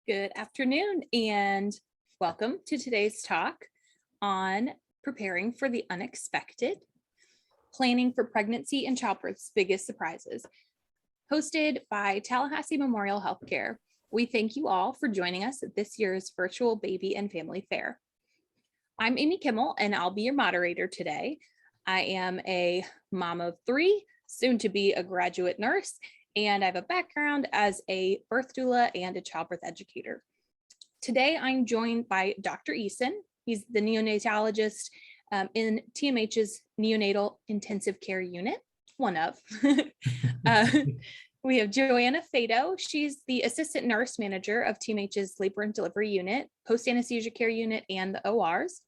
Good afternoon and welcome to today's talk on preparing for the unexpected, planning for pregnancy and childbirth's biggest surprises, hosted by Tallahassee Memorial Healthcare. We thank you all for joining us at this year's virtual baby and family fair. I'm Amy Kimmel and I'll be your moderator today. I am a mom of three, soon to be a graduate nurse, and I have a background as a birth doula and a childbirth educator. Today, I'm joined by Dr. Eason. He's the neonatologist in TMH's neonatal intensive care unit, one of. We have Joanna Fato. She's the assistant nurse manager of TMH's labor and delivery unit, post-anesthesia care unit, and the ORs.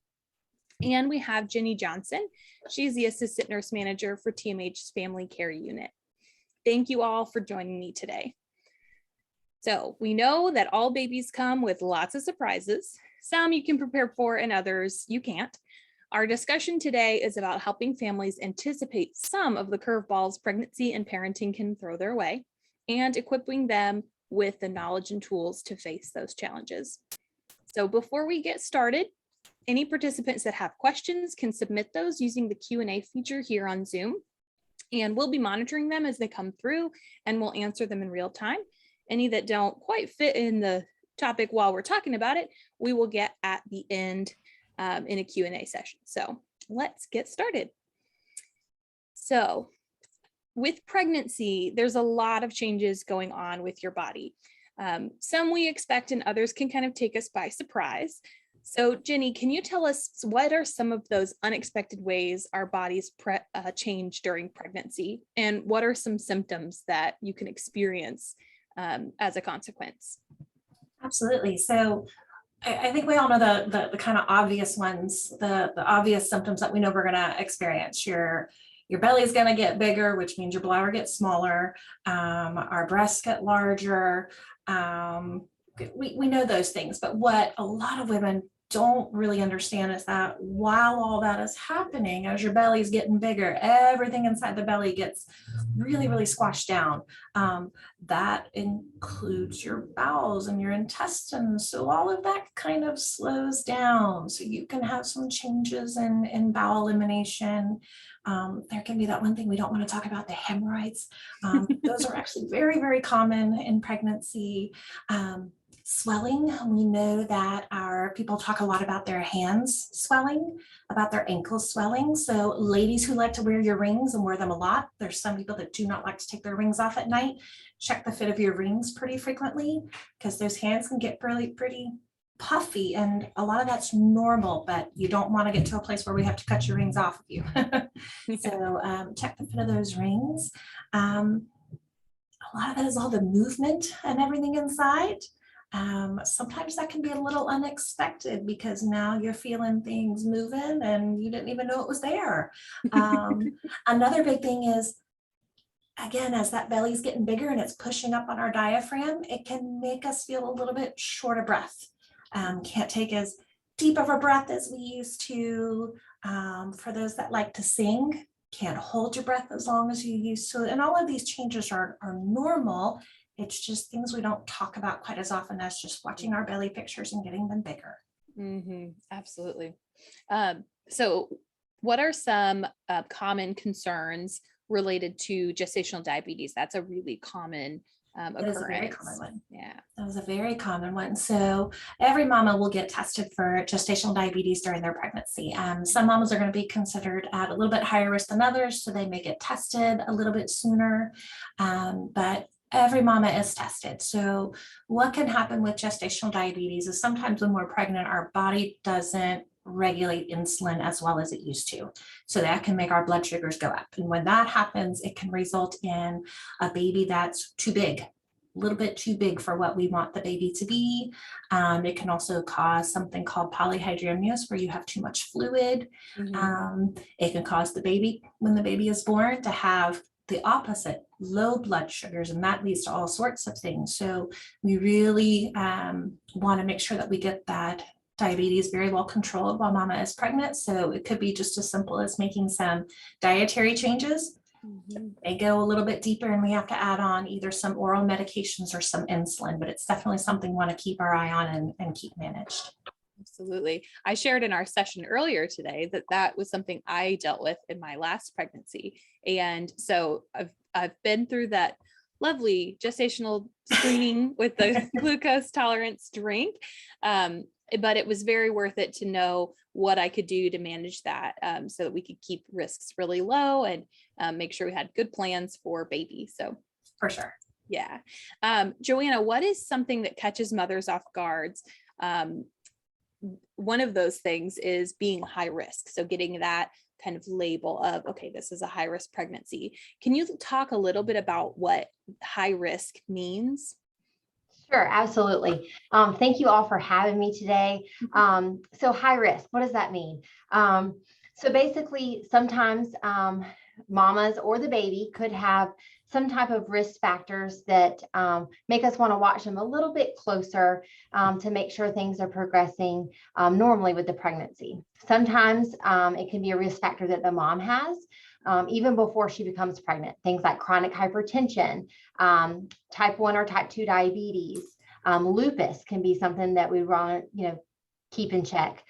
And we have Jennie Johnson. She's the assistant nurse manager for TMH's family care unit. Thank you all for joining me today. So we know that all babies come with lots of surprises. Some you can prepare for and others you can't. Our discussion today is about helping families anticipate some of the curveballs pregnancy and parenting can throw their way and equipping them with the knowledge and tools to face those challenges. So before we get started, any participants that have questions can submit those using the Q&A feature here on Zoom. And we'll be monitoring them as they come through and we'll answer them in real time. Any that don't quite fit in the topic while we're talking about it, we will get at the end in a Q&A session. So let's get started. So with pregnancy, there's a lot of changes going on with your body. Some we expect and others can kind of take us by surprise. So Jennie, can you tell us what are some of those unexpected ways our bodies change during pregnancy? And what are some symptoms that you can experience as a consequence? Absolutely. So I think we all know the kind of obvious ones, the obvious symptoms that we know we're going to experience. Your belly is going to get bigger, which means your bladder gets smaller. Our breasts get larger. We know those things, but what a lot of women don't really understand is that while all that is happening, as your belly's getting bigger, everything inside the belly gets really, really squashed down. That includes your bowels and your intestines. So all of that kind of slows down. So you can have some changes in bowel elimination. There can be that one thing we don't want to talk about, the hemorrhoids. Those are actually very, very common in pregnancy. Swelling, we know that our people talk a lot about their hands swelling, about their ankles swelling. So ladies who like to wear your rings and wear them a lot, there's some people that do not like to take their rings off at night. Check the fit of your rings pretty frequently because those hands can get pretty puffy, and a lot of that's normal, but you don't want to get to a place where we have to cut your rings off of you. So check the fit of those rings. A lot of it is all the movement and everything inside. Sometimes that can be a little unexpected because now you're feeling things moving and you didn't even know it was there. Another big thing is, again, as that belly's getting bigger and it's pushing up on our diaphragm, it can make us feel a little bit short of breath. Can't take as deep of a breath as we used to. For those that like to sing, can't hold your breath as long as you used to. And all of these changes are normal. It's just things we don't talk about quite as often as just watching our belly pictures and getting them bigger. Mm-hmm, absolutely. So what are some common concerns related to gestational diabetes? That's a really common occurrence. That is a very common one. Yeah. That was a very common one. So every mama will get tested for gestational diabetes during their pregnancy. Some mamas are going to be considered at a little bit higher risk than others, so they may get tested a little bit sooner. But every mama is tested. So what can happen with gestational diabetes is sometimes when we're pregnant, our body doesn't regulate insulin as well as it used to. So that can make our blood sugars go up. And when that happens, it can result in a baby that's too big, a little bit too big for what we want the baby to be. It can also cause something called polyhydramnios, where you have too much fluid. It can cause the baby, when the baby is born, to have the opposite, low blood sugars, and that leads to all sorts of things. So we really want to make sure that we get that diabetes very well controlled while mama is pregnant. So it could be just as simple as making some dietary changes They go a little bit deeper and we have to add on either some oral medications or some insulin, but it's definitely something we want to keep our eye on and keep managed. Absolutely. I shared in our session earlier today that that was something I dealt with in my last pregnancy. And so I've been through that lovely gestational screening with the glucose tolerance drink. But it was very worth it to know what I could do to manage that, so that we could keep risks really low and make sure we had good plans for baby. So For sure. yeah. Joanna, what is something that catches mothers off guards? One of those things is being high risk. So getting that kind of label of, okay, this is a high risk pregnancy. Can you talk a little bit about what high risk means? Sure, absolutely. Thank you all for having me today. So high risk, what does that mean? So basically, sometimes mamas or the baby could have some type of risk factors that make us want to watch them a little bit closer to make sure things are progressing normally with the pregnancy. Sometimes it can be a risk factor that the mom has. Even before she becomes pregnant, things like chronic hypertension, type 1 or type 2 diabetes, lupus can be something that we want to, keep in check.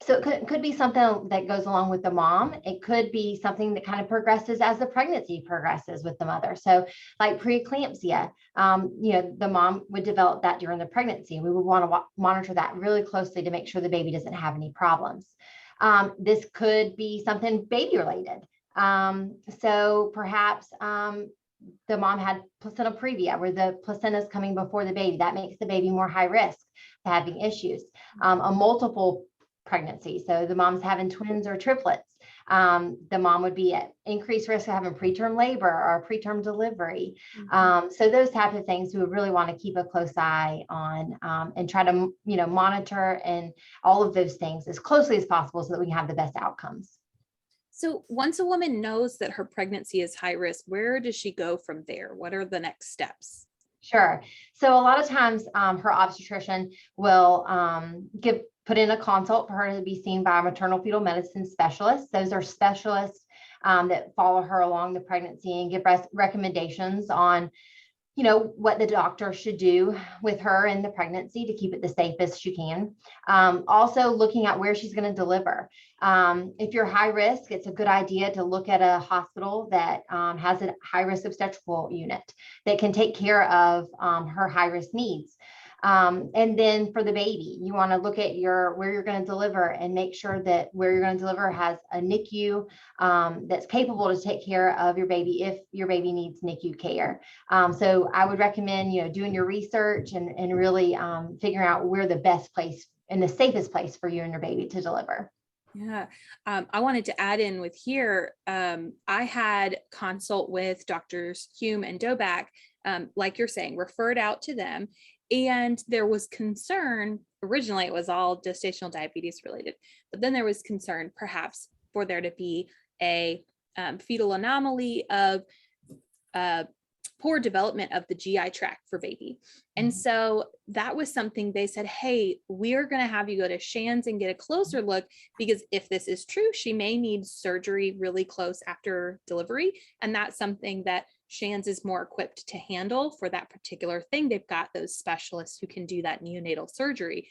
So it could be something that goes along with the mom. It could be something that kind of progresses as the pregnancy progresses with the mother. So like preeclampsia, the mom would develop that during the pregnancy. We would want to monitor that really closely to make sure the baby doesn't have any problems. This could be something baby related. So perhaps the mom had placenta previa where the placenta is coming before the baby. That makes the baby more high risk to having issues. A multiple pregnancy. So the mom's having twins or triplets. The mom would be at increased risk of having preterm labor or preterm delivery. So those types of things we would really want to keep a close eye on and try to, monitor and all of those things as closely as possible so that we can have the best outcomes. So once a woman knows that her pregnancy is high risk, where does she go from there? What are the next steps? Sure. So a lot of times her obstetrician will put in a consult for her to be seen by a maternal fetal medicine specialist. Those are specialists that follow her along the pregnancy and give recommendations on, what the doctor should do with her in the pregnancy to keep it the safest she can. Also looking at where she's going to deliver. If you're high risk, it's a good idea to look at a hospital that has a high risk obstetrical unit that can take care of her high risk needs. And then for the baby, you want to look at where you're going to deliver and make sure that where you're going to deliver has a NICU that's capable to take care of your baby if your baby needs NICU care. So I would recommend, doing your research and really figuring out where the best place and the safest place for you and your baby to deliver. Yeah, I wanted to add in with here. I had consult with doctors Hume and Doback, like you're saying, referred out to them. And there was concern, originally it was all gestational diabetes related, but then there was concern perhaps for there to be a fetal anomaly of poor development of the GI tract for baby. And so that was something they said, hey, we're going to have you go to Shands and get a closer look, because if this is true, she may need surgery really close after delivery. And that's something that Shands is more equipped to handle for that particular thing. They've got those specialists who can do that neonatal surgery.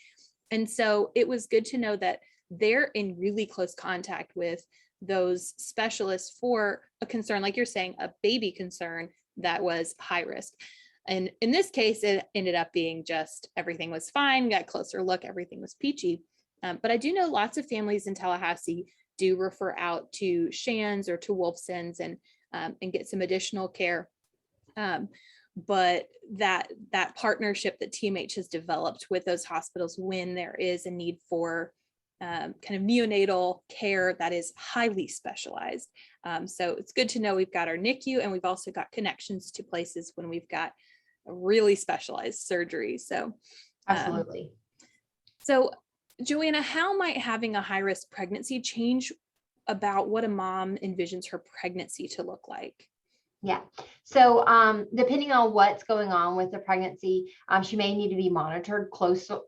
And so it was good to know that they're in really close contact with those specialists for a concern, like you're saying, a baby concern that was high risk. And in this case, it ended up being just everything was fine, got a closer look, everything was peachy. But I do know lots of families in Tallahassee do refer out to Shands or to Wolfson's and get some additional care. But that partnership that TMH has developed with those hospitals when there is a need for kind of neonatal care that is highly specialized. So it's good to know we've got our NICU and we've also got connections to places when we've got a really specialized surgery. So absolutely. So Joanna, how might having a high risk pregnancy change about what a mom envisions her pregnancy to look like? Yeah. So depending on what's going on with the pregnancy, she may need to be monitored closer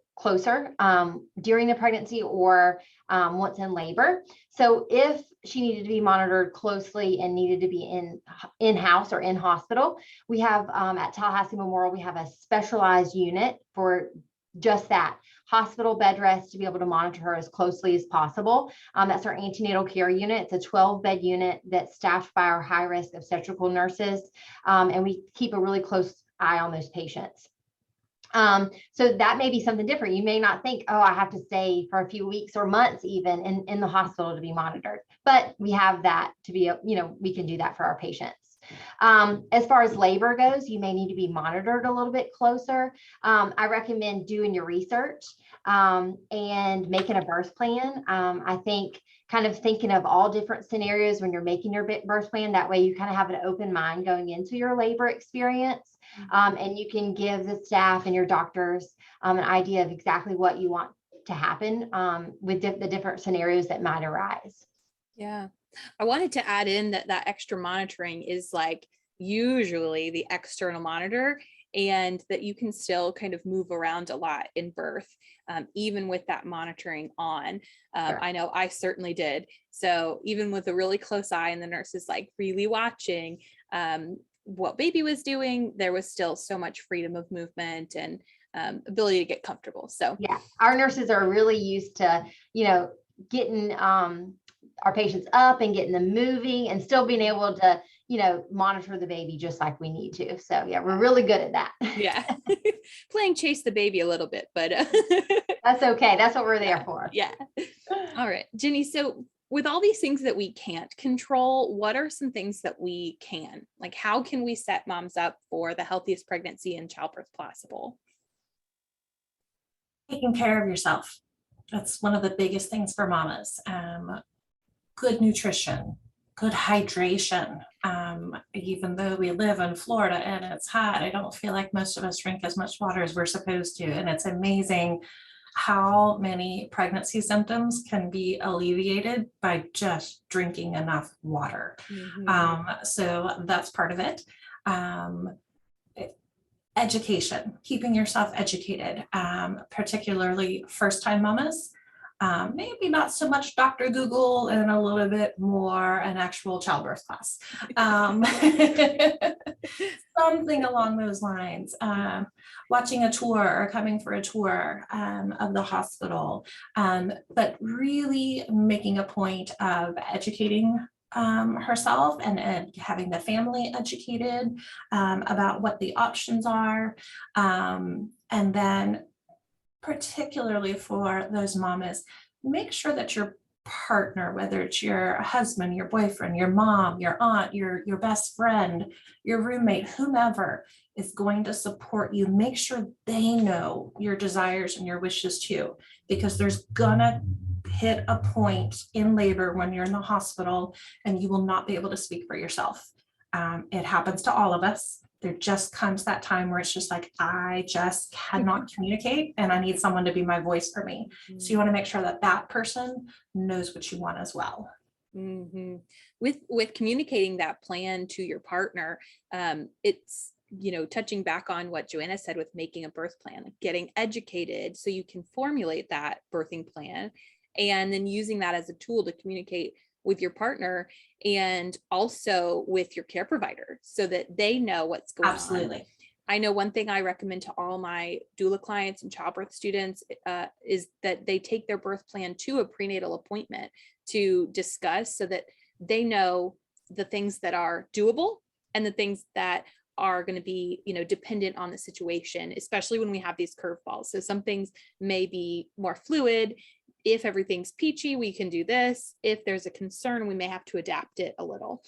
during the pregnancy or once in labor. So if she needed to be monitored closely and needed to be in-house or in hospital, we have at Tallahassee Memorial, we have a specialized unit for just that, hospital bed rest, to be able to monitor her as closely as possible. That's our antenatal care unit. It's a 12-bed unit that's staffed by our high-risk obstetrical nurses, and we keep a really close eye on those patients. So that may be something different. You may not think, oh, I have to stay for a few weeks or months even in the hospital to be monitored, but we have that to be, we can do that for our patients. As far as labor goes, you may need to be monitored a little bit closer. I recommend doing your research and making a birth plan. I think kind of thinking of all different scenarios when you're making your birth plan. That way you kind of have an open mind going into your labor experience. And you can give the staff and your doctors an idea of exactly what you want to happen with the different scenarios that might arise. Yeah. I wanted to add in that extra monitoring is like usually the external monitor, and that you can still kind of move around a lot in birth, even with that monitoring on. Sure. I know I certainly did. So even with a really close eye and the nurse is like really watching what baby was doing, there was still so much freedom of movement and ability to get comfortable. So yeah, our nurses are really used to, getting our patients up and getting them moving and still being able to, monitor the baby just like we need to. So yeah, we're really good at that. Yeah. Playing chase the baby a little bit, but that's okay. That's what we're there for. Yeah. All right, Jennie. So with all these things that we can't control, what are some things that we can? Like, how can we set moms up for the healthiest pregnancy and childbirth possible? Taking care of yourself. That's one of the biggest things for mamas. Good nutrition, good hydration. Even though we live in Florida and it's hot, I don't feel like most of us drink as much water as we're supposed to. And it's amazing how many pregnancy symptoms can be alleviated by just drinking enough water. So that's part of it. Education, keeping yourself educated, particularly first-time mamas. Maybe not so much Dr. Google and a little bit more an actual childbirth class. Something along those lines. Watching a tour or coming for a tour of the hospital, but really making a point of educating herself and having the family educated about what the options are. And then particularly for those mamas, make sure that your partner, whether it's your husband, your boyfriend, your mom, your aunt, your best friend, your roommate, whomever is going to support you, make sure they know your desires and your wishes too, because there's gonna hit a point in labor when you're in the hospital and you will not be able to speak for yourself. It happens to all of us. There just comes that time where it's just like, I just cannot communicate and I need someone to be my voice for me. So you want to make sure that that person knows what you want as well. With communicating that plan to your partner, it's, touching back on what Joanna said with making a birth plan, like getting educated so you can formulate that birthing plan and then using that as a tool to communicate with your partner and also with your care provider so that they know what's going on. I know one thing I recommend to all my doula clients and childbirth students is that they take their birth plan to a prenatal appointment to discuss so that they know the things that are doable and the things that are going to be, dependent on the situation, especially when we have these curveballs. So some things may be more fluid. If everything's peachy, we can do this. If there's a concern, we may have to adapt it a little.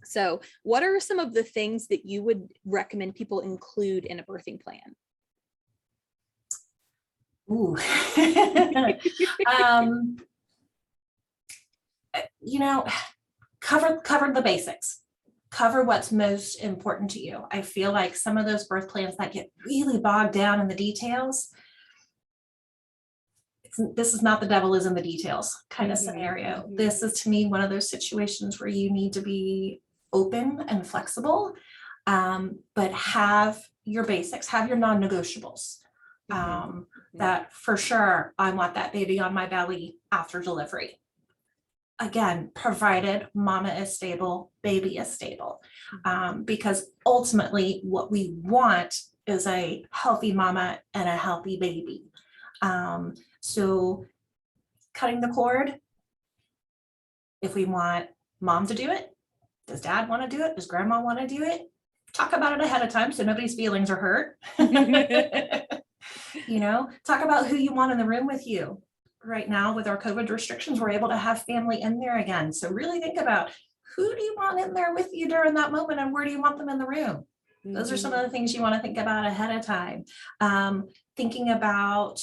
So what are some of the things that you would recommend people include in a birthing plan? Ooh. Cover the basics. Cover what's most important to you. I feel like some of those birth plans that get really bogged down in the details, this is not the devil is in the details kind of scenario. This is, to me, one of those situations where you need to be open and flexible, but have your basics, have your non-negotiables. That for sure, I want that baby on my belly after delivery. Again, provided mama is stable, baby is stable, because ultimately what we want is a healthy mama and a healthy baby. So cutting the cord, if we want mom to do it, does dad want to do it? Does grandma want to do it? Talk about it ahead of time so nobody's feelings are hurt. You know, talk about who you want in the room with you. Right now with our COVID restrictions, we're able to have family in there again. So really think about who do you want in there with you during that moment and where do you want them in the room? Those are some of the things you want to think about ahead of time. Thinking about,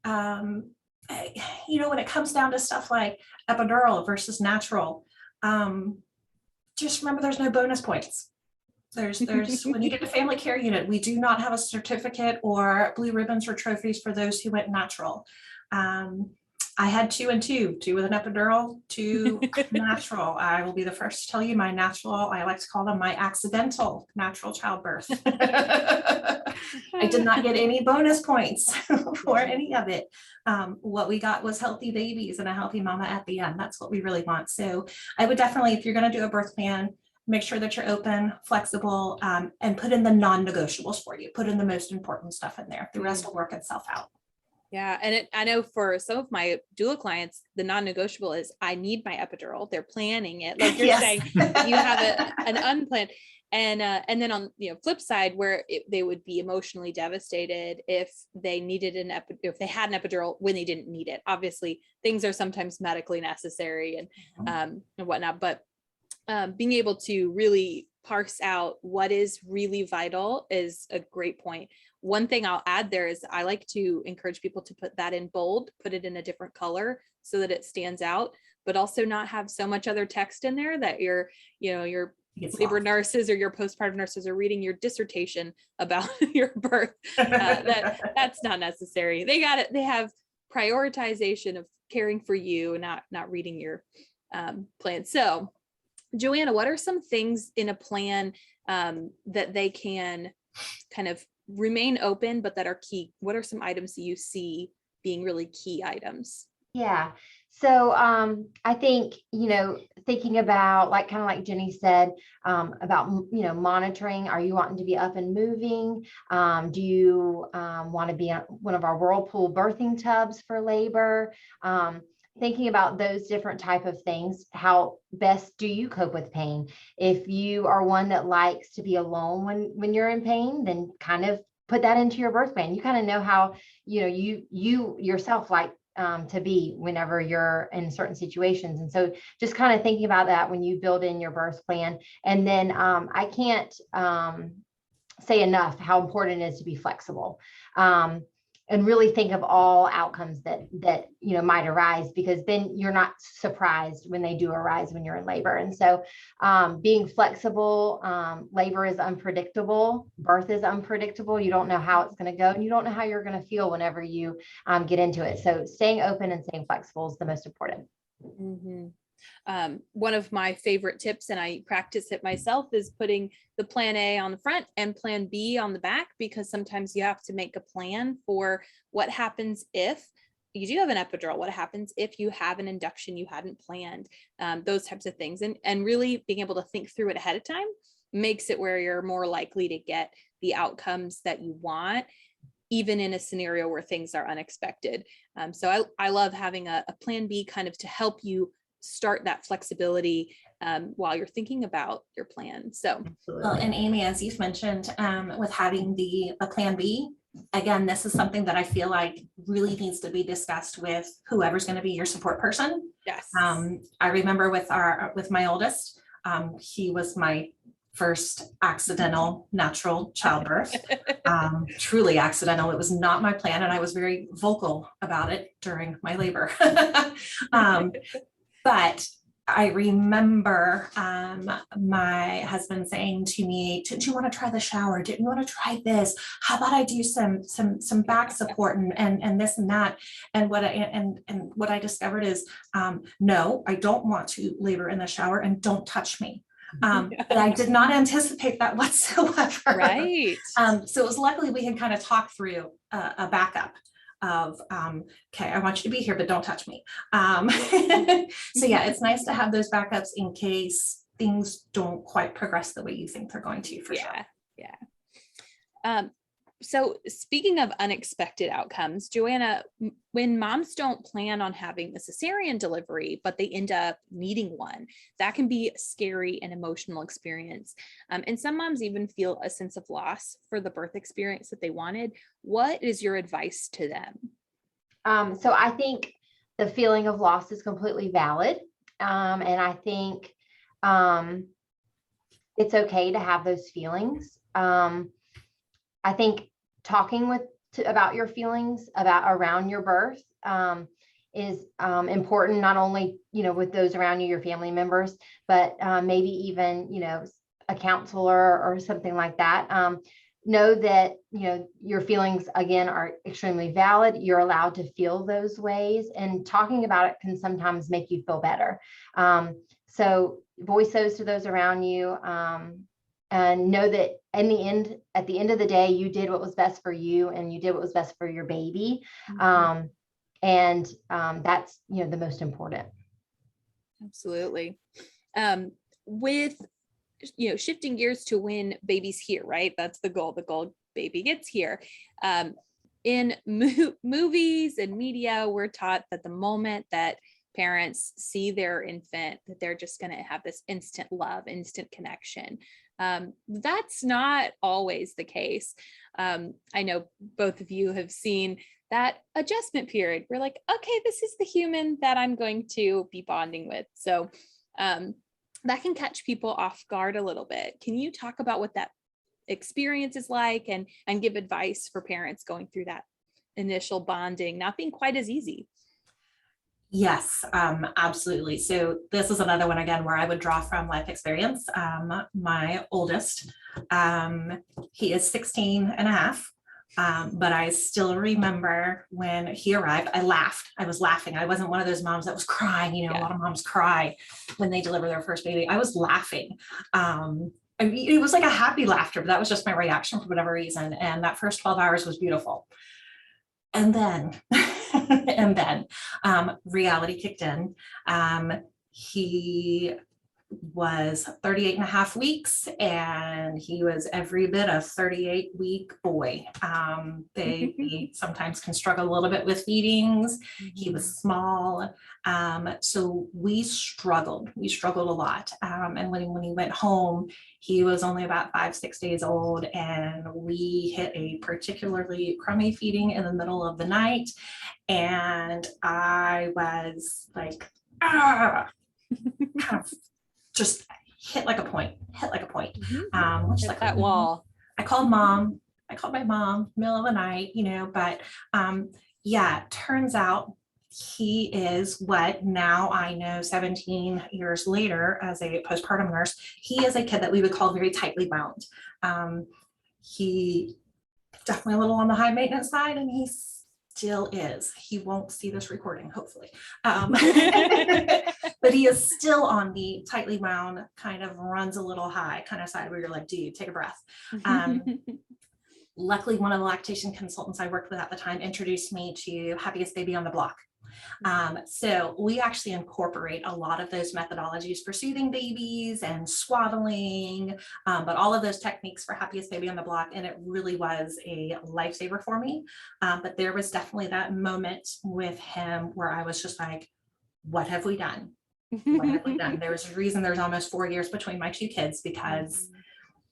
you know, when it comes down to stuff like epidural versus natural, just remember there's no bonus points. There's when you get to family care unit, we do not have a certificate or blue ribbons or trophies for those who went natural. I had 2 and 2 with an epidural, 2 natural. I will be the first to tell you my natural, I like to call them my accidental natural childbirth. I did not get any bonus points for any of it. What we got was healthy babies and a healthy mama at the end. That's what we really want. So I would definitely, if you're going to do a birth plan, make sure that you're open, flexible, and put in the non-negotiables for you. Put in the most important stuff in there. The rest will work itself out. Yeah. And I know for some of my doula clients, the non-negotiable is I need my epidural. They're planning it. Like you're saying, you have an unplanned. And then on flip side, where they would be emotionally devastated if they needed if they had an epidural when they didn't need it. Obviously, things are sometimes medically necessary and whatnot, but being able to really parse out what is really vital is a great point. One thing I'll add there is I like to encourage people to put that in bold, put it in a different color so that it stands out, but also not have so much other text in there that your labor nurses or your postpartum nurses are reading your dissertation about your birth. That's not necessary. They got it. They have prioritization of caring for you, not reading your plan. So Joanna, what are some things in a plan that they can kind of remain open, but that are key? What are some items that you see being really key items? Yeah. So I think, thinking about kind of like Jennie said, about, monitoring, are you wanting to be up and moving? Do you want to be on one of our whirlpool birthing tubs for labor? Thinking about those different type of things. How best do you cope with pain? If you are one that likes to be alone when you're in pain, then kind of put that into your birth plan. You kind of know how, you yourself like to be whenever you're in certain situations. And so just kind of thinking about that when you build in your birth plan. And then I can't say enough how important it is to be flexible. And really think of all outcomes that might arise, because then you're not surprised when they do arise when you're in labor. And so being flexible, labor is unpredictable, birth is unpredictable. You don't know how it's going to go, and you don't know how you're going to feel whenever you get into it. So staying open and staying flexible is the most important. Mm-hmm. One of my favorite tips, and I practice it myself, is putting the plan A on the front and plan B on the back, because sometimes you have to make a plan for what happens if you do have an epidural, what happens if you have an induction you hadn't planned, those types of things. And really being able to think through it ahead of time makes it where you're more likely to get the outcomes that you want, even in a scenario where things are unexpected. So I love having a plan B kind of to help you start that flexibility while you're thinking about your plan. So, well, and Amy, as you've mentioned, with having a plan B, again, this is something that I feel like really needs to be discussed with whoever's going to be your support person. Yes. I remember with my oldest, he was my first accidental natural childbirth, truly accidental. It was not my plan, and I was very vocal about it during my labor. But I remember my husband saying to me, "Didn't you want to try the shower? Didn't you want to try this? How about I do some back support and this and that?" And what I discovered is, no, I don't want to labor in the shower, and don't touch me. But I did not anticipate that whatsoever. Right. So it was luckily we had kind of talked through a backup of, okay, I want you to be here, but don't touch me. So yeah, it's nice to have those backups in case things don't quite progress the way you think they're going to, for sure. Yeah. So speaking of unexpected outcomes, Joanna, when moms don't plan on having a cesarean delivery, but they end up needing one, that can be a scary and emotional experience. And some moms even feel a sense of loss for the birth experience that they wanted. What is your advice to them? So I think the feeling of loss is completely valid. And I think it's okay to have those feelings. I think talking about your feelings around your birth is important, not only, with those around you, your family members, but maybe even, a counselor or something like that. Know that, your feelings, again, are extremely valid. You're allowed to feel those ways, and talking about it can sometimes make you feel better. So voice those to those around you. And know that at the end of the day, you did what was best for you, and you did what was best for your baby. Mm-hmm. And that's, the most important. Absolutely. With, shifting gears to when baby's here, right? That's the goal. The goal, baby gets here. In movies and media, we're taught that the moment that parents see their infant, that they're just going to have this instant love, instant connection. That's not always the case. I know both of you have seen that adjustment period. We're like, okay, this is the human that I'm going to be bonding with. So that can catch people off guard a little bit. Can you talk about what that experience is like, and give advice for parents going through that initial bonding not being quite as easy? Yes, absolutely. So this is another one, again, where I would draw from life experience. My oldest, he is 16 and a half, but I still remember when he arrived, I laughed. I was laughing. I wasn't one of those moms that was crying. A lot of moms cry when they deliver their first baby. I was laughing. It was like a happy laughter, but that was just my reaction for whatever reason. And that first 12 hours was beautiful. And then reality kicked in. He was 38 and a half weeks, and he was every bit a 38-week boy. They sometimes can struggle a little bit with feedings. He was small. So we struggled a lot. And when he went home, he was only about 5-6 days old, and we hit a particularly crummy feeding in the middle of the night. And I was like, kind of just hit like a point. Which, like, that wall. I called my mom, middle of the night, but yeah, turns out he is what now I know 17 years later as a postpartum nurse, he is a kid that we would call very tightly wound. He definitely a little on the high maintenance side, and he still is. He won't see this recording, hopefully. But he is still on the tightly wound, kind of runs a little high kind of side where you're like, dude, take a breath. Luckily, one of the lactation consultants I worked with at the time introduced me to Happiest Baby on the Block. So we actually incorporate a lot of those methodologies for soothing babies and swaddling, but all of those techniques for Happiest Baby on the Block, and it really was a lifesaver for me. But there was definitely that moment with him where I was just like, what have we done? What have we done? There was a reason there's almost 4 years between my two kids, because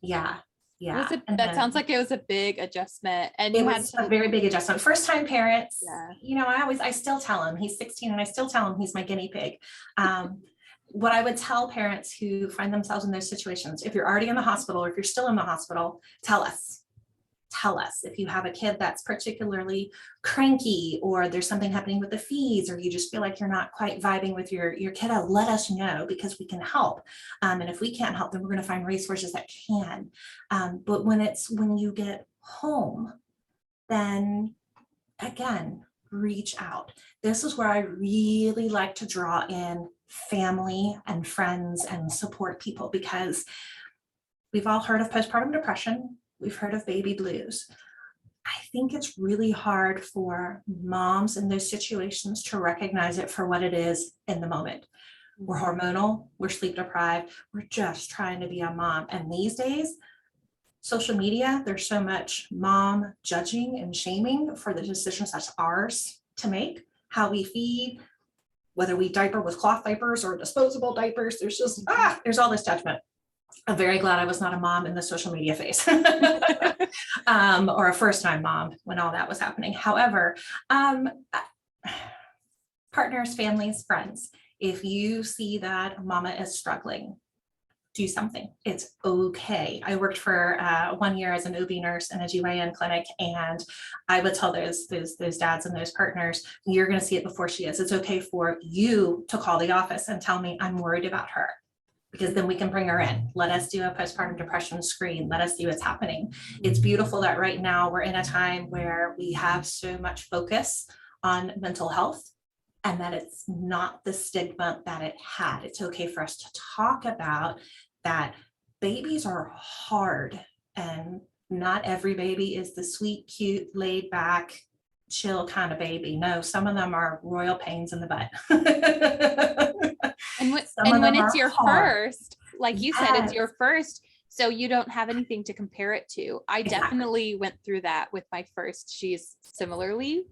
that sounds like it was a big adjustment, and it was a very big adjustment. First time parents, yeah. I still tell him he's 16, and I still tell him he's my guinea pig. What I would tell parents who find themselves in those situations, if you're already in the hospital or if you're still in the hospital, tell us if you have a kid that's particularly cranky, or there's something happening with the feeds, or you just feel like you're not quite vibing with your kiddo. Let us know, because we can help. And if we can't help, then we're going to find resources that can. But when you get home, then again, reach out. This is where I really like to draw in family and friends and support people, because we've all heard of postpartum depression. We've heard of baby blues. I think it's really hard for moms in those situations to recognize it for what it is in the moment. We're hormonal, we're sleep deprived, we're just trying to be a mom. And these days, social media, there's so much mom judging and shaming for the decisions that's ours to make, how we feed, whether we diaper with cloth diapers or disposable diapers. There's just, there's all this judgment. I'm very glad I was not a mom in the social media phase or a first-time mom when all that was happening. However, partners, families, friends, if you see that mama is struggling, do something. It's okay. I worked for 1 year as an OB nurse in a GYN clinic, and I would tell those dads and those partners, you're going to see it before she is. It's okay for you to call the office and tell me I'm worried about her, because then we can bring her in. Let us do a postpartum depression screen. Let us see what's happening. It's beautiful that right now we're in a time where we have so much focus on mental health, and that it's not the stigma that it had. It's okay for us to talk about that. Babies are hard, and not every baby is the sweet, cute, laid back, chill kind of baby. No, some of them are royal pains in the butt. And when it's your first, like you said, it's your first, so you don't have anything to compare it to. I definitely went through that with my first. She's similarly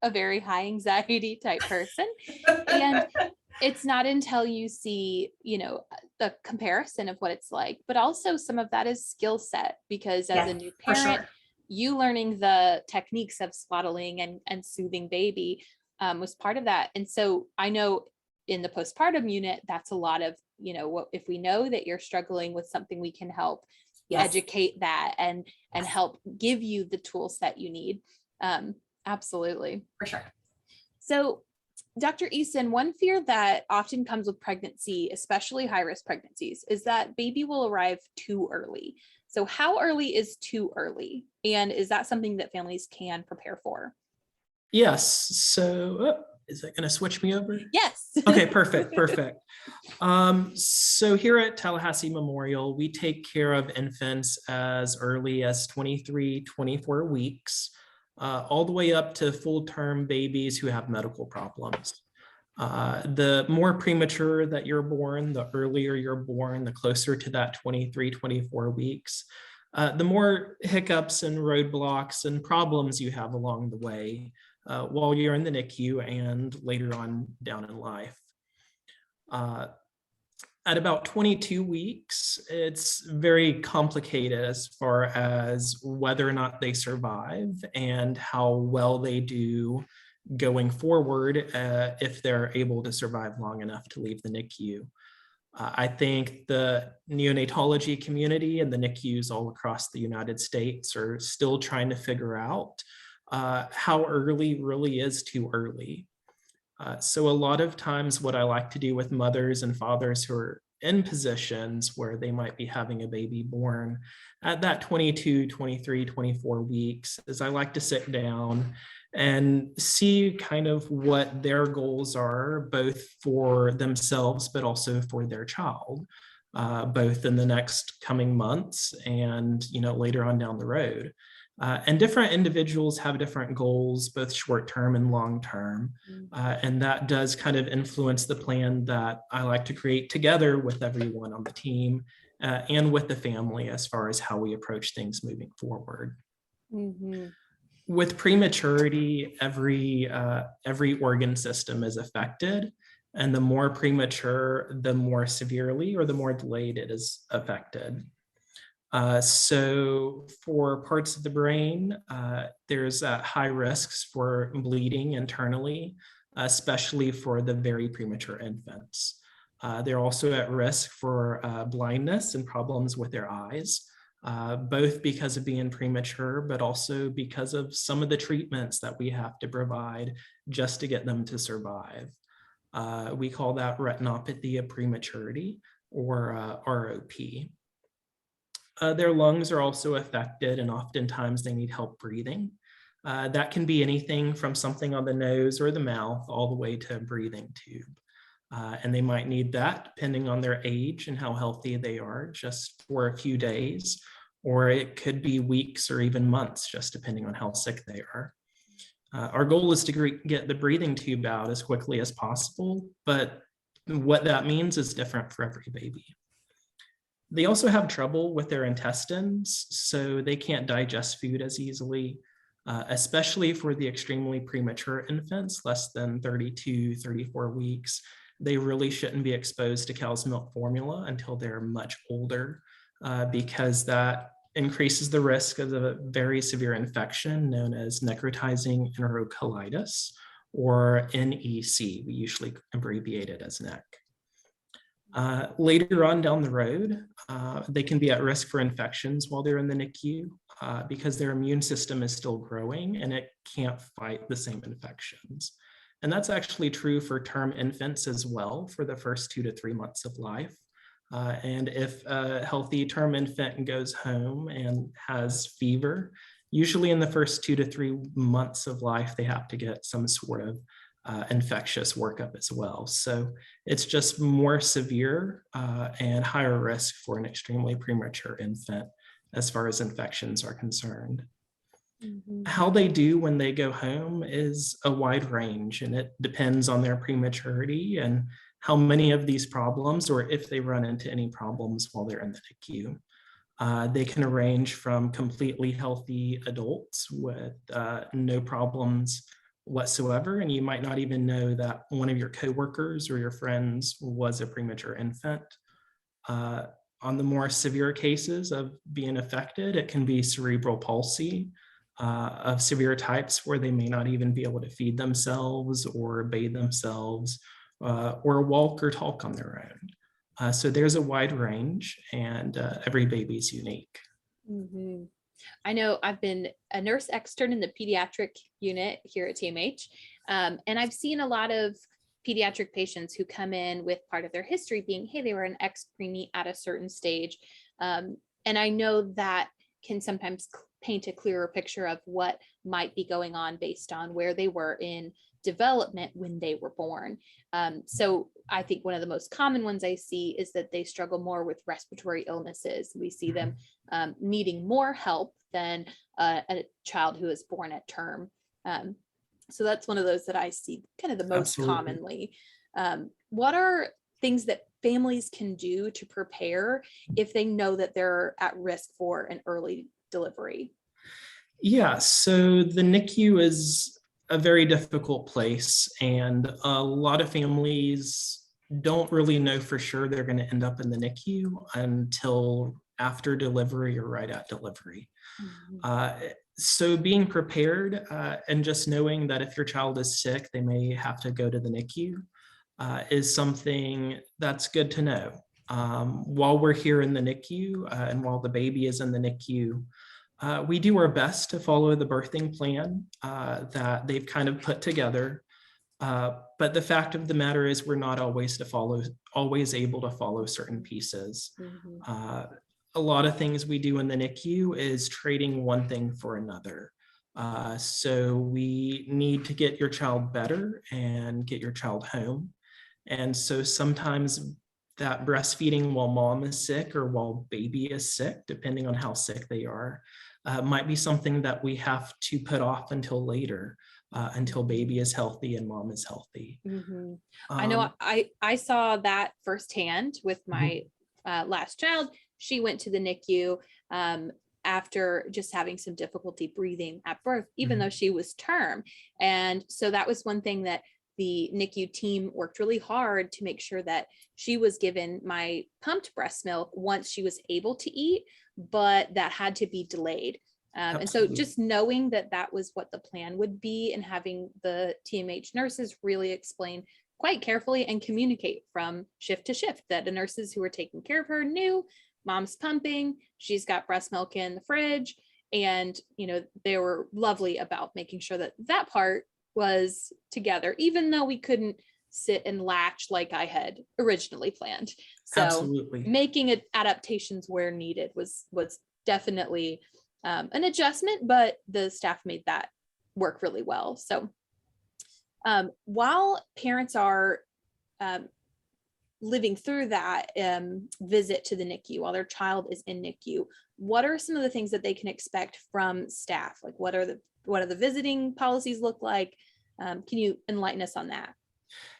a very high anxiety type person. And it's not until you see, the comparison of what it's like, but also some of that is skill set, because as a new parent, you learning the techniques of swaddling and soothing baby was part of that. And so I know in the postpartum unit, that's a lot of, what if we know that you're struggling with something, we can help educate that and help give you the tools that you need. Absolutely. For sure. So Dr. Eason, one fear that often comes with pregnancy, especially high-risk pregnancies, is that baby will arrive too early. So how early is too early? And is that something that families can prepare for? Yes. So is it going to switch me over? Yes. Okay, perfect. So here at Tallahassee Memorial, we take care of infants as early as 23, 24 weeks. All the way up to full-term babies who have medical problems. The more premature that you're born, the earlier you're born, the closer to that 23, 24 weeks, the more hiccups and roadblocks and problems you have along the way while you're in the NICU and later on down in life. At about 22 weeks, it's very complicated as far as whether or not they survive and how well they do going forward if they're able to survive long enough to leave the NICU. I think the neonatology community and the NICUs all across the United States are still trying to figure out how early really is too early. So a lot of times what I like to do with mothers and fathers who are in positions where they might be having a baby born at that 22, 23, 24 weeks is I like to sit down and see kind of what their goals are, both for themselves, but also for their child, both in the next coming months and, later on down the road. And different individuals have different goals, both short-term and long-term. And that does kind of influence the plan that I like to create together with everyone on the team and with the family as far as how we approach things moving forward. Mm-hmm. With prematurity, every organ system is affected. And the more premature, the more severely or the more delayed it is affected. So for parts of the brain, there's high risks for bleeding internally, especially for the very premature infants. They're also at risk for blindness and problems with their eyes, both because of being premature, but also because of some of the treatments that we have to provide just to get them to survive. We call that retinopathy of prematurity, or ROP. Their lungs are also affected, and oftentimes they need help breathing. That can be anything from something on the nose or the mouth all the way to a breathing tube. And they might need that depending on their age and how healthy they are, just for a few days, or it could be weeks or even months, just depending on how sick they are. Our goal is to get the breathing tube out as quickly as possible, but what that means is different for every baby. They also have trouble with their intestines, so they can't digest food as easily, especially for the extremely premature infants, less than 32, 34 weeks. They really shouldn't be exposed to cow's milk formula until they're much older, because that increases the risk of a very severe infection known as necrotizing enterocolitis, or NEC. We usually abbreviate it as NEC. Later on down the road, they can be at risk for infections while they're in the NICU, because their immune system is still growing and it can't fight the same infections. And that's actually true for term infants as well for the first 2 to 3 months of life. And if a healthy term infant goes home and has fever, usually in the first 2 to 3 months of life, they have to get some sort of infectious workup as well. So it's just more severe and higher risk for an extremely premature infant as far as infections are concerned. Mm-hmm. How they do when they go home is a wide range, and it depends on their prematurity and how many of these problems, or if they run into any problems while they're in the NICU. They can range from completely healthy adults with no problems whatsoever, and you might not even know that one of your coworkers or your friends was a premature infant. On the more severe cases of being affected, it can be cerebral palsy of severe types where they may not even be able to feed themselves or bathe themselves or walk or talk on their own. So there's a wide range, and every baby is unique. Mm-hmm. I know I've been a nurse extern in the pediatric unit here at TMH, and I've seen a lot of pediatric patients who come in with part of their history being, hey, they were an ex-preemie at a certain stage. And I know that can sometimes paint a clearer picture of what might be going on based on where they were in development when they were born. So I think one of the most common ones I see is that they struggle more with respiratory illnesses. We see them needing more help than a child who is born at term. So that's one of those that I see kind of the most Absolutely. commonly. What are things that families can do to prepare if they know that they're at risk for an early delivery? Yeah, so the NICU is a very difficult place, and a lot of families don't really know for sure they're going to end up in the NICU until after delivery or right at delivery. Mm-hmm. So being prepared and just knowing that if your child is sick, they may have to go to the NICU is something that's good to know. While we're here in the NICU and while the baby is in the NICU, we do our best to follow the birthing plan that they've kind of put together. But the fact of the matter is we're not always able to follow certain pieces. Mm-hmm. A lot of things we do in the NICU is trading one thing for another. So we need to get your child better and get your child home. And so sometimes that breastfeeding while mom is sick or while baby is sick, depending on how sick they are, might be something that we have to put off until later, until baby is healthy and mom is healthy. Mm-hmm. I know I saw that firsthand with my Mm-hmm. last child. She went to the NICU after just having some difficulty breathing at birth, even Mm-hmm. though she was term. And so that was one thing that the NICU team worked really hard to make sure that she was given my pumped breast milk once she was able to eat, but that had to be delayed. And so just knowing that that was what the plan would be, and having the TMH nurses really explain quite carefully and communicate from shift to shift that the nurses who were taking care of her knew mom's pumping, she's got breast milk in the fridge. And, you know, they were lovely about making sure that that part was together, even though we couldn't sit and latch like I had originally planned. So Absolutely. making adaptations where needed was definitely an adjustment, but the staff made that work really well. So while parents are living through that visit to the NICU while their child is in NICU, what are some of the things that they can expect from staff? Like what are the visiting policies look like? Can you enlighten us on that?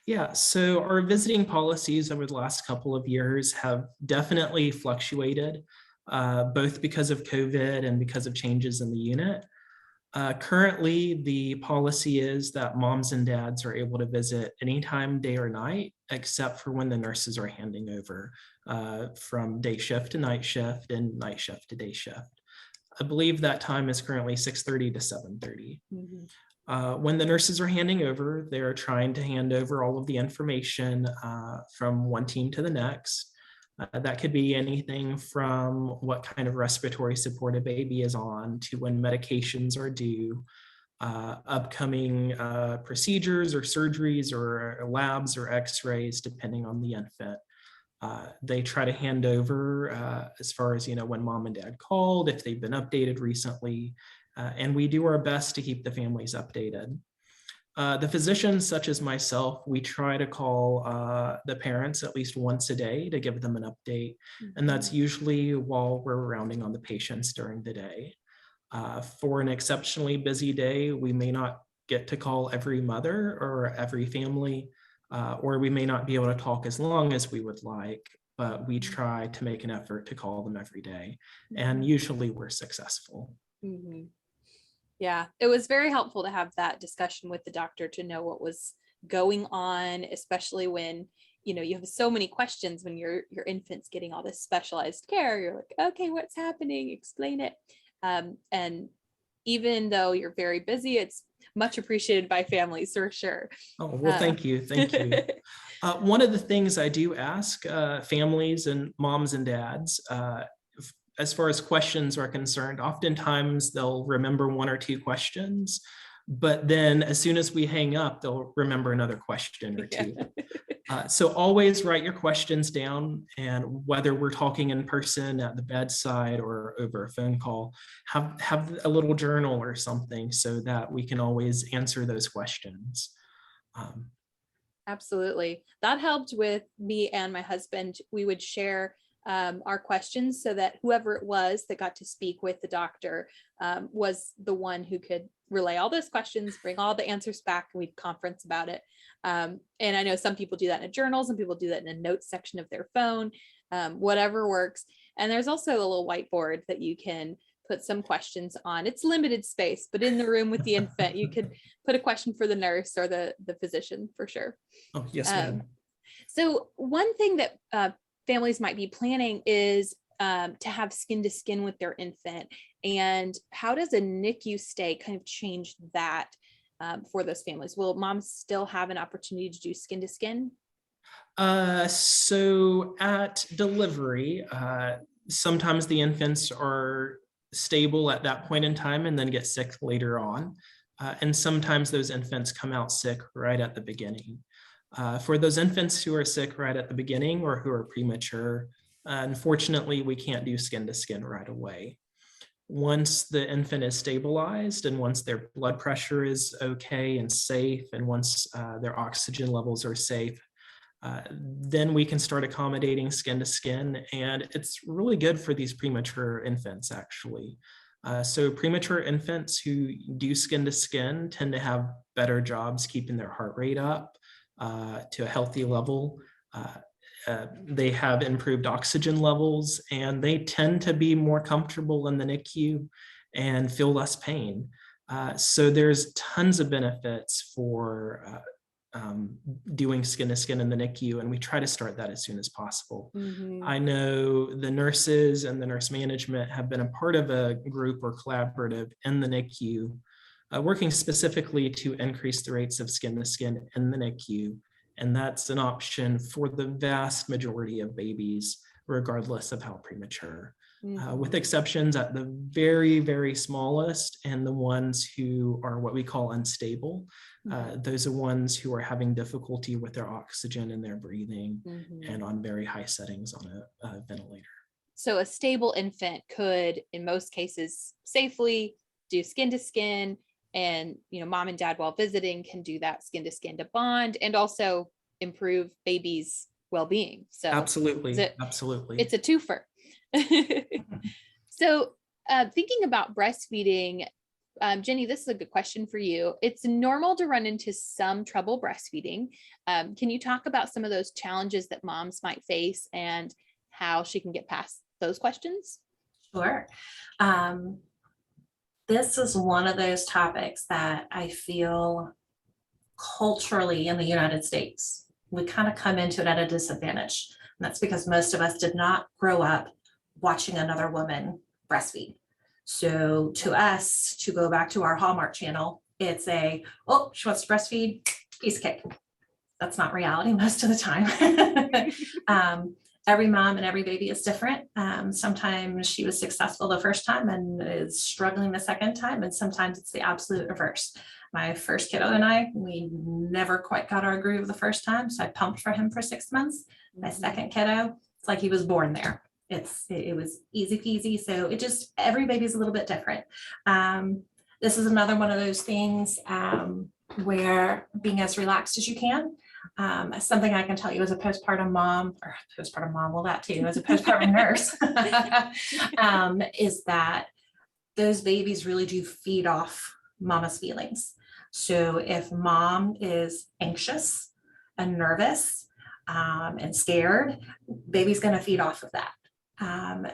Yeah, so our visiting policies over the last couple of years have definitely fluctuated, both because of COVID and because of changes in the unit. Currently, the policy is that moms and dads are able to visit anytime, day or night, except for when the nurses are handing over from day shift to night shift and night shift to day shift. I believe that time is currently 6:30 to 7:30. When the nurses are handing over, they're trying to hand over all of the information from one team to the next. That could be anything from what kind of respiratory support a baby is on to when medications are due, upcoming procedures or surgeries or labs or x-rays, depending on the infant. They try to hand over as far as, when mom and dad called, if they've been updated recently, and we do our best to keep the families updated. The physicians, such as myself, we try to call the parents at least once a day to give them an update. And that's usually while we're rounding on the patients during the day. For an exceptionally busy day, we may not get to call every mother or every family, or we may not be able to talk as long as we would like, but we try to make an effort to call them every day. And usually we're successful. Yeah, it was very helpful to have that discussion with the doctor to know what was going on, especially when, you have so many questions when your infant's getting all this specialized care. You're like, okay, what's happening? Explain it. And even though you're very busy, it's much appreciated by families for sure. Oh, well, thank you. Thank you. One of the things I do ask families and moms and dads, as far as questions are concerned, oftentimes they'll remember one or two questions, but then as soon as we hang up, they'll remember another question or two. So always write your questions down, and whether we're talking in person at the bedside or over a phone call, have a little journal or something so that we can always answer those questions. Absolutely. That helped with me and my husband. We would share our questions so that whoever it was that got to speak with the doctor was the one who could relay all those questions, bring all the answers back, and we'd conference about it. And I know some people do that in a journal, some people do that in a notes section of their phone, whatever works. And there's also a little whiteboard that you can put some questions on. It's limited space, but in the room with the infant, you could put a question for the nurse or the physician for sure. Oh, yes, ma'am. So one thing that families might be planning is to have skin to skin with their infant. And how does a NICU stay kind of change that for those families? Will moms still have an opportunity to do skin to skin? So at delivery, sometimes the infants are stable at that point in time and then get sick later on. And sometimes those infants come out sick right at the beginning. For those infants who are sick right at the beginning or who are premature, unfortunately, we can't do skin to skin right away. Once the infant is stabilized and once their blood pressure is okay and safe, and once their oxygen levels are safe, then we can start accommodating skin to skin. And it's really good for these premature infants, actually. So premature infants who do skin to skin tend to have better jobs keeping their heart rate up to a healthy level. They have improved oxygen levels, and they tend to be more comfortable in the NICU and feel less pain. So there's tons of benefits for doing skin to skin in the NICU, and we try to start that as soon as possible. I know the nurses and the nurse management have been a part of a group or collaborative in the NICU, working specifically to increase the rates of skin to skin in the NICU. And that's an option for the vast majority of babies, regardless of how premature, with exceptions at the very, very smallest and the ones who are what we call unstable. Those are ones who are having difficulty with their oxygen and their breathing and on very high settings on a ventilator. So a stable infant could, in most cases, safely do skin to skin, and mom and dad while visiting can do that skin to skin to bond and also improve baby's well-being. So Absolutely. it's Absolutely. a twofer. So thinking about breastfeeding, Jennie, this is a good question for you. It's normal to run into some trouble breastfeeding. Can you talk about some of those challenges that moms might face and how she can get past those questions? Sure. This is one of those topics that I feel culturally in the United States, we kind of come into it at a disadvantage. And that's because most of us did not grow up watching another woman breastfeed. So to us, to go back to our Hallmark channel, it's oh, she wants to breastfeed, piece of cake. That's not reality most of the time. Every mom and every baby is different. Sometimes she was successful the first time and is struggling the second time, and sometimes it's the absolute reverse. My first kiddo and I, we never quite got our groove the first time, so I pumped for him for 6 months. My second kiddo, it's like he was born there. It was easy peasy. So every baby's a little bit different. This is another one of those things where being as relaxed as you can. Something I can tell you as a postpartum mom, well, that too, as a postpartum nurse, is that those babies really do feed off mama's feelings. So if mom is anxious and nervous and scared, baby's going to feed off of that.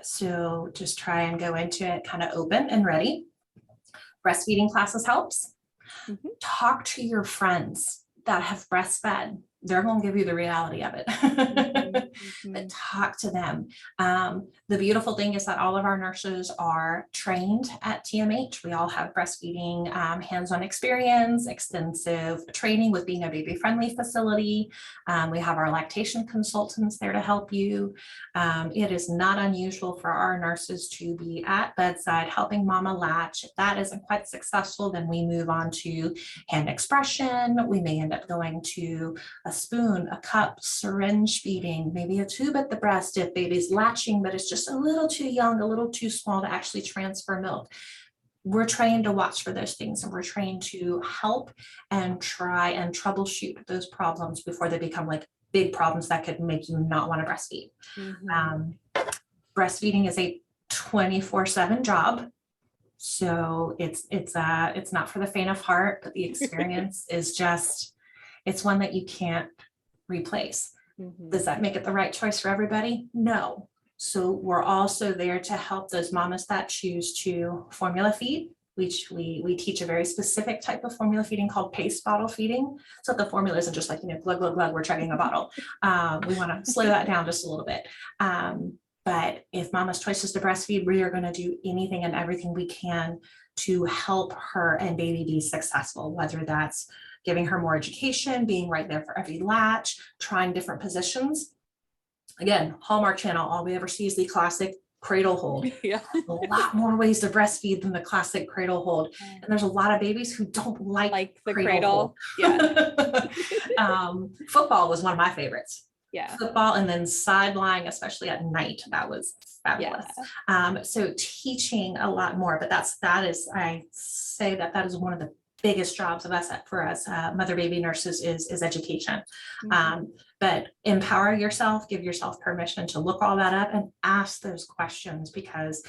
So just try and go into it kind of open and ready. Breastfeeding classes helps. Mm-hmm. Talk to your friends that have breastfed. They're going to give you the reality of it. Mm-hmm. But talk to them. The beautiful thing is that all of our nurses are trained at TMH. We all have breastfeeding hands-on experience, extensive training with being a baby-friendly facility. We have our lactation consultants there to help you. It is not unusual for our nurses to be at bedside helping mama latch. If that isn't quite successful, then we move on to hand expression. We may end up going to a spoon, a cup, syringe feeding, maybe a tube at the breast if baby's latching, but it's just a little too young, a little too small to actually transfer milk. We're trained to watch for those things, and we're trained to help and try and troubleshoot those problems before they become like big problems that could make you not want to breastfeed. Mm-hmm. Breastfeeding is a 24/7 job. So it's not for the faint of heart, but the experience is just, it's one that you can't replace. Mm-hmm. Does that make it the right choice for everybody? No. So we're also there to help those mamas that choose to formula feed, which we teach a very specific type of formula feeding called pace bottle feeding. So the formula isn't just like, glug, glug, glug, we're chugging a bottle. We want to slow that down just a little bit. But if mama's choice is to breastfeed, we are going to do anything and everything we can to help her and baby be successful, whether that's giving her more education, being right there for every latch, trying different positions. Again, Hallmark channel, all we ever see is the classic cradle hold. Yeah. A lot more ways to breastfeed than the classic cradle hold. And there's a lot of babies who don't like the cradle. Yeah. Football was one of my favorites. Yeah. Football, and then side lying, especially at night. That was fabulous. Yeah. So teaching a lot more, but I say that is one of the biggest jobs of us for us mother baby nurses is education. Mm-hmm. But empower yourself, give yourself permission to look all that up and ask those questions, because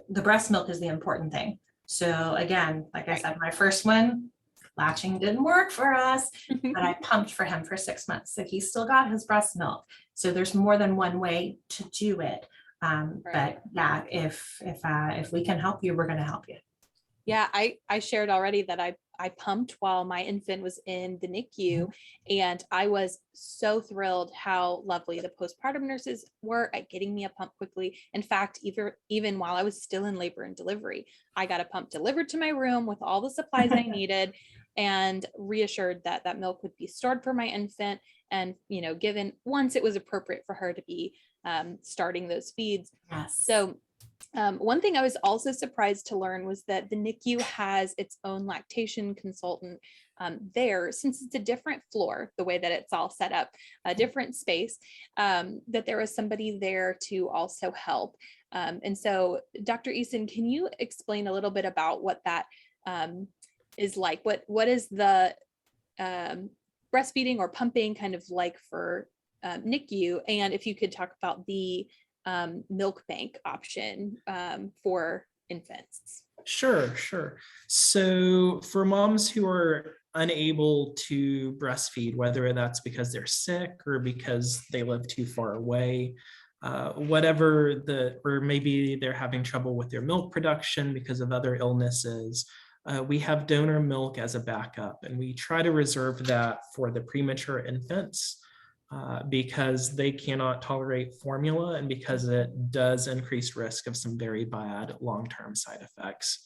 the breast milk is the important thing. So again, like I said, my first one, latching didn't work for us, but I pumped for him for 6 months. So he still got his breast milk. So there's more than one way to do it. But yeah, if we can help you, we're going to help you. Yeah, I shared already that I pumped while my infant was in the NICU, and I was so thrilled how lovely the postpartum nurses were at getting me a pump quickly. In fact, even while I was still in labor and delivery, I got a pump delivered to my room with all the supplies I needed, and reassured that that milk would be stored for my infant and, given once it was appropriate for her to be starting those feeds. Yes. So one thing I was also surprised to learn was that the NICU has its own lactation consultant there, since it's a different floor, the way that it's all set up, a different space, that there was somebody there to also help. And so Dr. Eason, can you explain a little bit about what that is like? What is the breastfeeding or pumping kind of like for NICU, and if you could talk about the milk bank option for infants. Sure, sure. So for moms who are unable to breastfeed, whether that's because they're sick or because they live too far away, or maybe they're having trouble with their milk production because of other illnesses, we have donor milk as a backup, and we try to reserve that for the premature infants because they cannot tolerate formula and because it does increase risk of some very bad long-term side effects.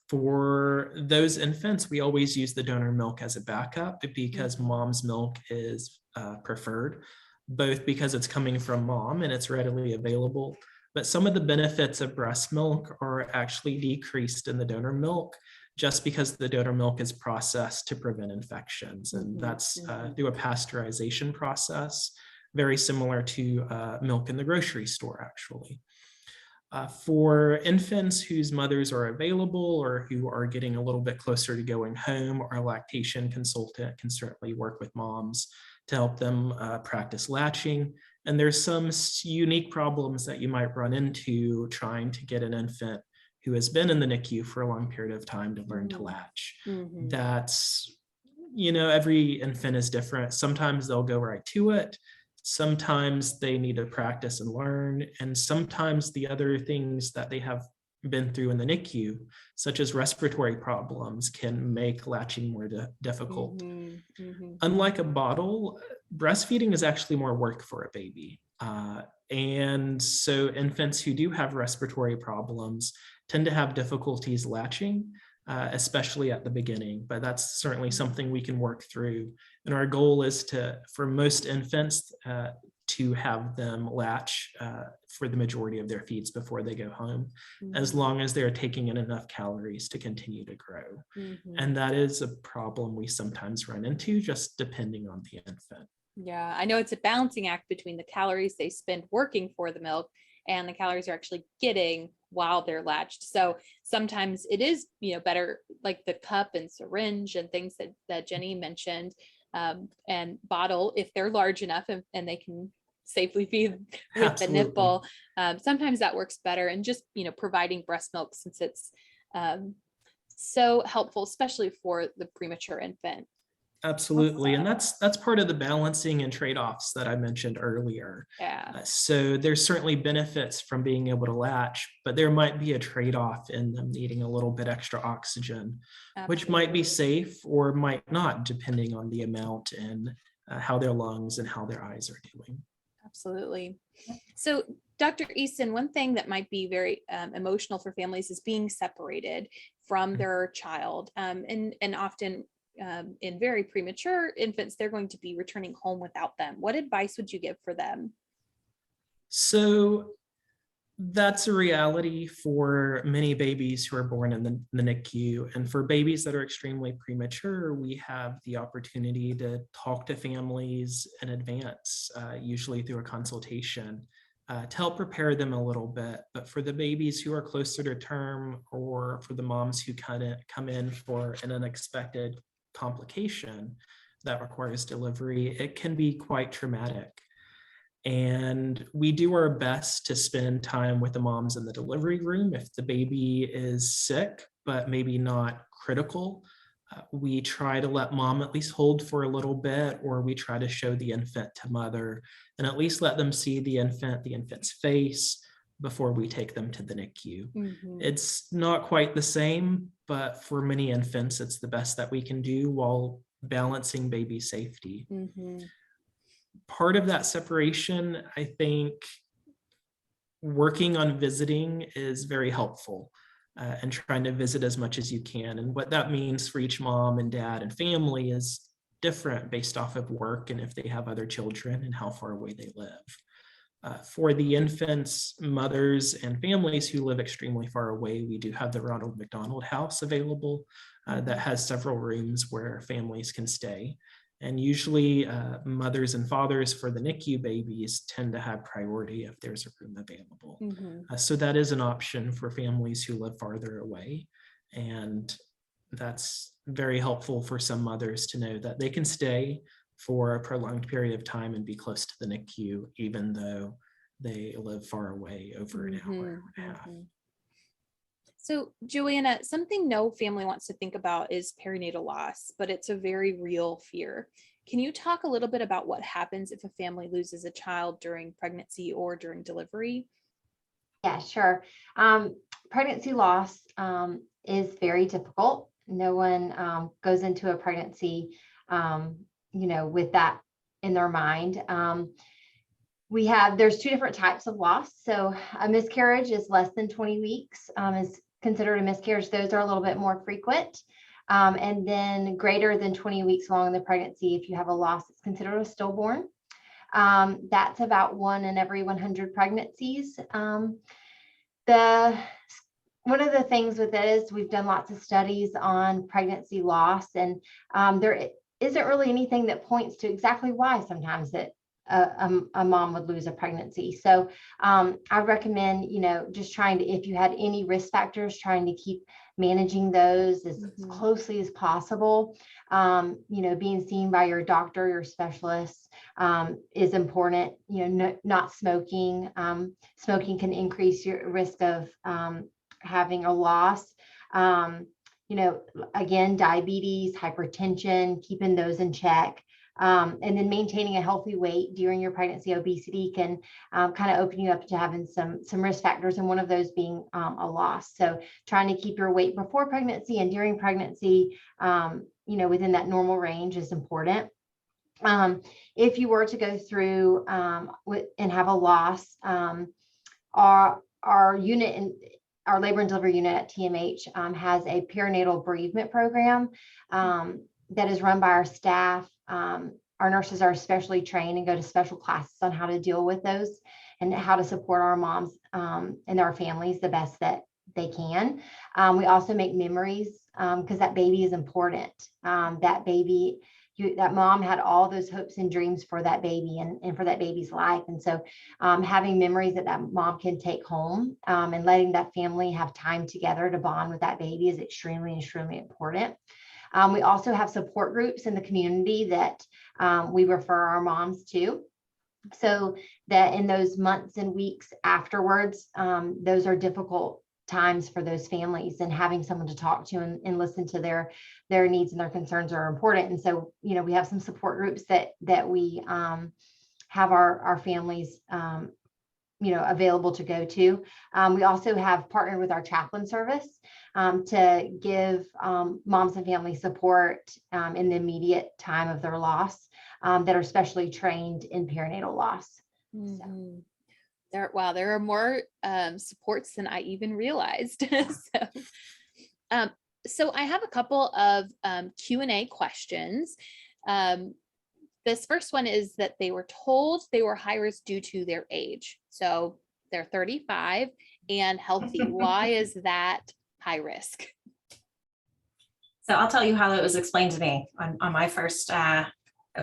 For those infants, we always use the donor milk as a backup because mom's milk is preferred, both because it's coming from mom and it's readily available, but some of the benefits of breast milk are actually decreased in the donor milk just because the donor milk is processed to prevent infections. And that's through a pasteurization process, very similar to milk in the grocery store, actually. For infants whose mothers are available or who are getting a little bit closer to going home, our lactation consultant can certainly work with moms to help them practice latching. And there's some unique problems that you might run into trying to get an infant who has been in the NICU for a long period of time to learn to latch. That's, every infant is different. Sometimes they'll go right to it. Sometimes they need to practice and learn. And sometimes the other things that they have been through in the NICU, such as respiratory problems, can make latching more difficult. Unlike a bottle, breastfeeding is actually more work for a baby. And so infants who do have respiratory problems tend to have difficulties latching, especially at the beginning, but that's certainly something we can work through. And our goal is for most infants, to have them latch for the majority of their feeds before they go home, as long as they're taking in enough calories to continue to grow. And that is a problem we sometimes run into, just depending on the infant. Yeah, I know it's a balancing act between the calories they spend working for the milk and the calories they're actually getting while they're latched. So sometimes it is, better, like the cup and syringe and things that Jennie mentioned, and bottle if they're large enough and they can safely feed with Absolutely. the nipple. Sometimes that works better, and just, providing breast milk, since it's so helpful, especially for the premature infant. Absolutely. And that's part of the balancing and trade-offs that I mentioned earlier. Yeah. So there's certainly benefits from being able to latch, but there might be a trade-off in them needing a little bit extra oxygen, which might be safe or might not, depending on the amount and how their lungs and how their eyes are doing. Absolutely. So Dr. Eason, one thing that might be very emotional for families is being separated from their child. And often in very premature infants, they're going to be returning home without them. What advice would you give for them? So that's a reality for many babies who are born in the NICU. And for babies that are extremely premature, we have the opportunity to talk to families in advance, usually through a consultation, to help prepare them a little bit. But for the babies who are closer to term, or for the moms who come in for an unexpected complication that requires delivery, it can be quite traumatic. And we do our best to spend time with the moms in the delivery room. If the baby is sick, but maybe not critical, we try to let mom at least hold for a little bit, or we try to show the infant to mother and at least let them see the infant's face before we take them to the NICU. It's not quite the same, but for many infants, it's the best that we can do while balancing baby safety. Part of that separation, I think, working on visiting is very helpful, and trying to visit as much as you can. And what that means for each mom and dad and family is different based off of work and if they have other children and how far away they live. For the infants, mothers, and families who live extremely far away, we do have the Ronald McDonald House available that has several rooms where families can stay. And usually mothers and fathers for the NICU babies tend to have priority if there's a room available. So that is an option for families who live farther away. And that's very helpful for some mothers to know that they can stay, for a prolonged period of time and be close to the NICU, even though they live far away over an hour and a half. So Joanna, something no family wants to think about is perinatal loss, but it's a very real fear. Can you talk a little bit about what happens if a family loses a child during pregnancy or during delivery? Yeah, sure. Pregnancy loss is very difficult. No one goes into a pregnancy, with that in their mind. There's two different types of loss. So a miscarriage is less than 20 weeks, is considered a miscarriage. Those are a little bit more frequent. And then greater than 20 weeks along in the pregnancy, if you have a loss, it's considered a stillborn. That's about 1 in every 100 pregnancies. One of the things with it is we've done lots of studies on pregnancy loss, and there isn't really anything that points to exactly why sometimes that a mom would lose a pregnancy. So I recommend, just trying to, if you had any risk factors, trying to keep managing those as closely as possible. Being seen by your doctor, your specialist is important. Not smoking. Smoking can increase your risk of having a loss. Again, diabetes, hypertension, keeping those in check. And then maintaining a healthy weight during your pregnancy. Obesity can kind of open you up to having some risk factors, and one of those being a loss. So trying to keep your weight before pregnancy and during pregnancy, within that normal range is important. If you were to go through and have a loss, our unit in our labor and delivery unit at TMH has a perinatal bereavement program that is run by our staff. Our nurses are specially trained and go to special classes on how to deal with those and how to support our moms and our families the best that they can. We also make memories because that baby is important. That mom had all those hopes and dreams for that baby and for that baby's life. And so having memories that mom can take home and letting that family have time together to bond with that baby is extremely, extremely important. We also have support groups in the community that we refer our moms to, so that in those months and weeks afterwards, those are difficult times for those families, and having someone to talk to and listen to their needs and their concerns are important. And so, we have some support groups that we have our families available to go to. We also have partnered with our chaplain service to give moms and families support in the immediate time of their loss that are specially trained in perinatal loss. Mm-hmm. There are more supports than I even realized. So I have a couple of Q&A questions. This first one is that they were told they were high risk due to their age. So they're 35 and healthy. Why is that high risk? So I'll tell you how it was explained to me on my first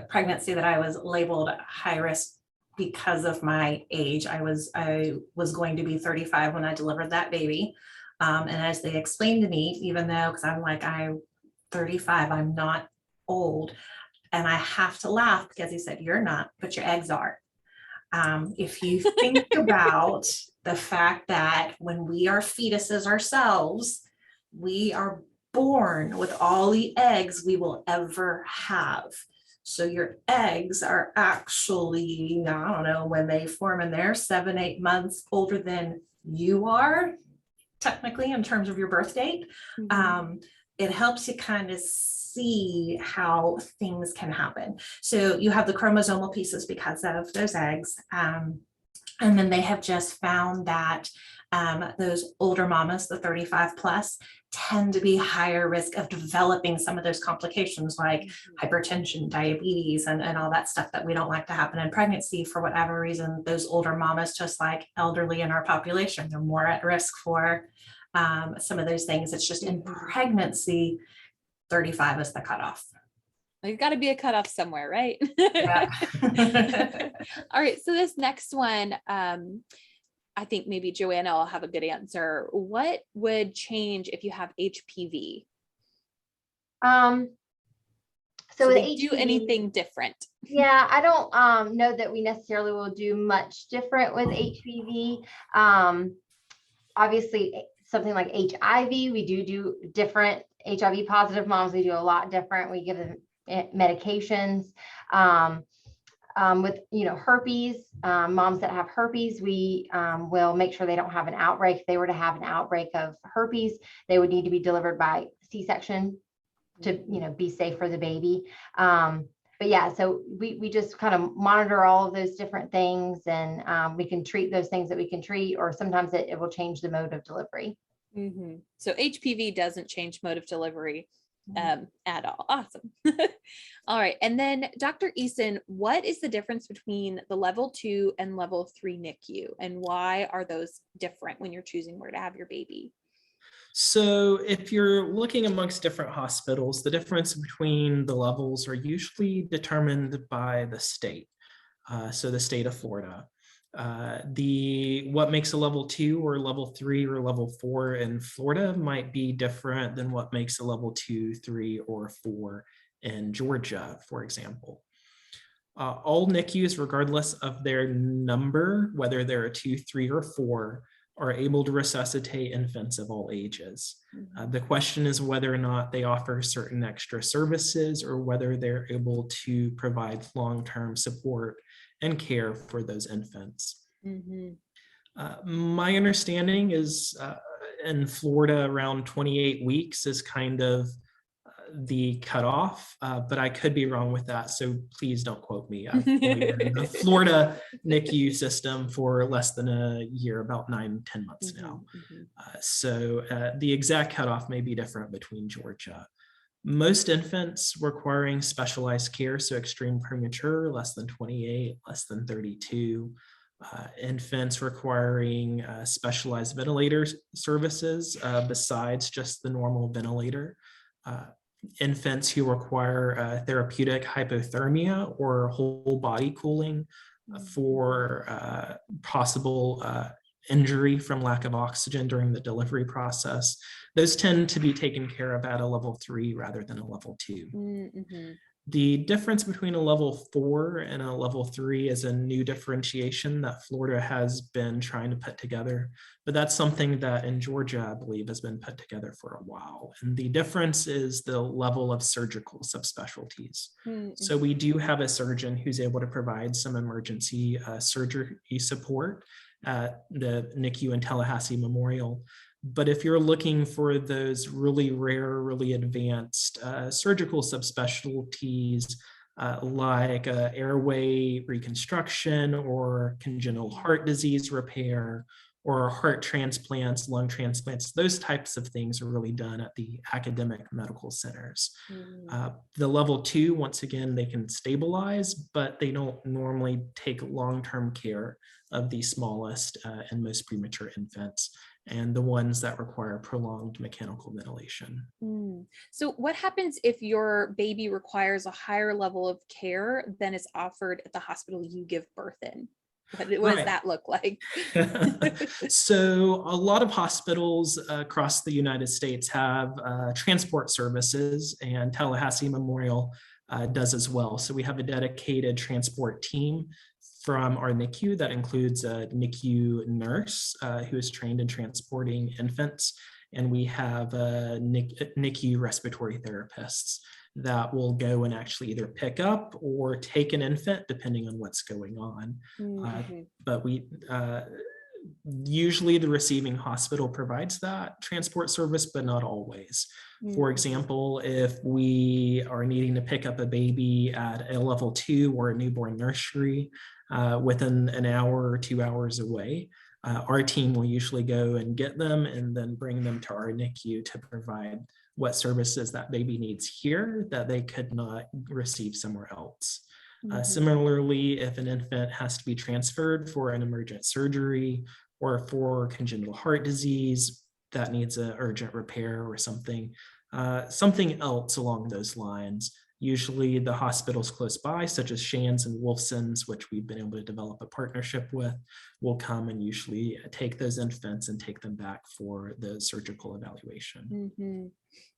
pregnancy, that I was labeled high risk because of my age. I was going to be 35 when I delivered that baby. And as they explained to me, even though, because I'm 35, I'm not old. And I have to laugh because he said, "You're not, but your eggs are." If you think about the fact that when we are fetuses ourselves, we are born with all the eggs we will ever have. So your eggs are actually, I don't know, when they form in there, 7-8 months older than you are, technically, in terms of your birth date. Mm-hmm. It helps you kind of see how things can happen. So you have the chromosomal pieces because of those eggs. And then they have just found that those older mamas, the 35 plus, tend to be higher risk of developing some of those complications like hypertension, diabetes, and all that stuff that we don't like to happen in pregnancy. For whatever reason, those older mamas, just like elderly in our population, they're more at risk for some of those things. It's just in pregnancy, 35 is the cutoff. There's got to be a cutoff somewhere, right? Yeah. All right. So this next one, I think maybe Joanna will have a good answer. What would change if you have HPV? So with they do HPV, anything different? yeah, I don't know that we necessarily will do much different with HPV. Obviously, something like HIV, we do different. HIV positive moms, we do a lot different. We give them medications. With herpes, moms that have herpes, we will make sure they don't have an outbreak. If they were to have an outbreak of herpes, they would need to be delivered by C-section to be safe for the baby. But yeah, so we just kind of monitor all of those different things, and we can treat those things that we can treat, or sometimes it will change the mode of delivery. So HPV doesn't change mode of delivery at all. Awesome. All right. And then Dr. Eason, what is the difference between the level 2 and level 3 NICU, and why are those different when you're choosing where to have your baby? So if you're looking amongst different hospitals, the difference between the levels are usually determined by the state. So the state of Florida. What makes a level 2 or level 3 or level 4 in Florida might be different than what makes a level 2, 3, or 4 in Georgia, for example. All NICUs, regardless of their number, whether they're a 2, 3, or 4, are able to resuscitate infants of all ages. The question is whether or not they offer certain extra services, or whether they're able to provide long-term support and care for those infants. My understanding is in Florida, around 28 weeks is kind of the cutoff, but I could be wrong with that, so please don't quote me. I've only been in the Florida NICU system for less than a year, about 9-10 months now. So the exact cutoff may be different between Georgia. Most infants requiring specialized care, so extreme premature, less than 28, less than 32. Infants requiring specialized ventilator services besides just the normal ventilator. Infants who require therapeutic hypothermia or whole body cooling for possible injury from lack of oxygen during the delivery process. Those tend to be taken care of at a level 3 rather than a level 2. The difference between a level 4 and a level 3 is a new differentiation that Florida has been trying to put together, but that's something that in Georgia, I believe, has been put together for a while. And the difference is the level of surgical subspecialties. So we do have a surgeon who's able to provide some emergency surgery support at the NICU in Tallahassee Memorial. But if you're looking for those really rare, really advanced surgical subspecialties like airway reconstruction or congenital heart disease repair or heart transplants, lung transplants, those types of things are really done at the academic medical centers. The level 2, once again, they can stabilize, but they don't normally take long-term care of the smallest and most premature infants, and the ones that require prolonged mechanical ventilation. So what happens if your baby requires a higher level of care than is offered at the hospital you give birth in? What does that look like? So a lot of hospitals across the United States have transport services, and Tallahassee Memorial does as well. So we have a dedicated transport team from our NICU that includes a NICU nurse who is trained in transporting infants. And we have NICU respiratory therapists that will go and actually either pick up or take an infant depending on what's going on. But we usually the receiving hospital provides that transport service, but not always. For example, if we are needing to pick up a baby at a level 2 or a newborn nursery within an hour or 2 hours away, our team will usually go and get them and then bring them to our NICU to provide what services that baby needs here that they could not receive somewhere else. Similarly, if an infant has to be transferred for an emergent surgery or for congenital heart disease that needs an urgent repair or something else along those lines, usually the hospitals close by, such as Shands and Wolfson's, which we've been able to develop a partnership with, will come and usually take those infants and take them back for the surgical evaluation.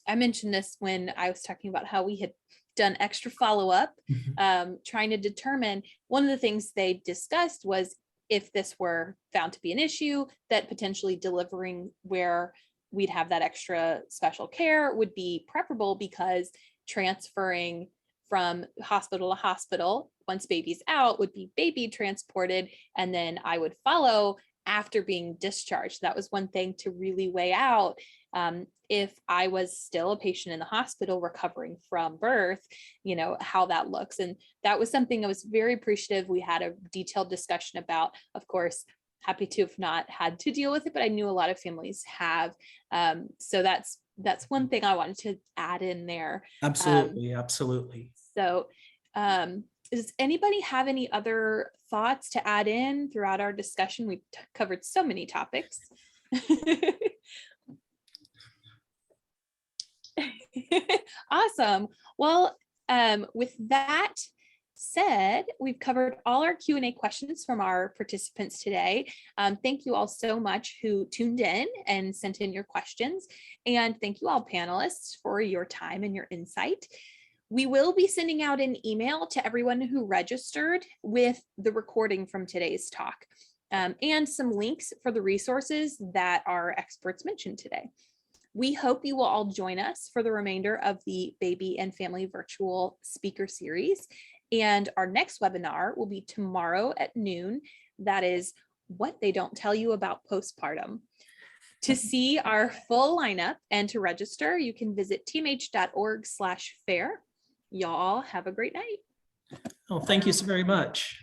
I mentioned this when I was talking about how we had done extra follow-up, Mhm. trying to determine. One of the things they discussed was if this were found to be an issue, that potentially delivering where we'd have that extra special care would be preferable, because transferring from hospital to hospital once baby's out would be baby transported, and then I would follow after being discharged. That was one thing to really weigh out. If I was still a patient in the hospital recovering from birth, how that looks. And that was something I was very appreciative. We had a detailed discussion about. Of course, happy to have not had to deal with it, but I knew a lot of families have. So that's one thing I wanted to add in there. Absolutely, absolutely. So does anybody have any other thoughts to add in throughout our discussion? We've covered so many topics. Awesome. Well, with that said, we've covered all our Q&A questions from our participants today. Thank you all so much who tuned in and sent in your questions. And thank you all panelists for your time and your insight. We will be sending out an email to everyone who registered with the recording from today's talk, and some links for the resources that our experts mentioned today. We hope you will all join us for the remainder of the Baby and Family Virtual Speaker Series. And our next webinar will be tomorrow at noon. That is what they don't tell you about postpartum. To see our full lineup and to register, you can visit tmh.org/fair. Y'all have a great night. Oh, thank you so very much.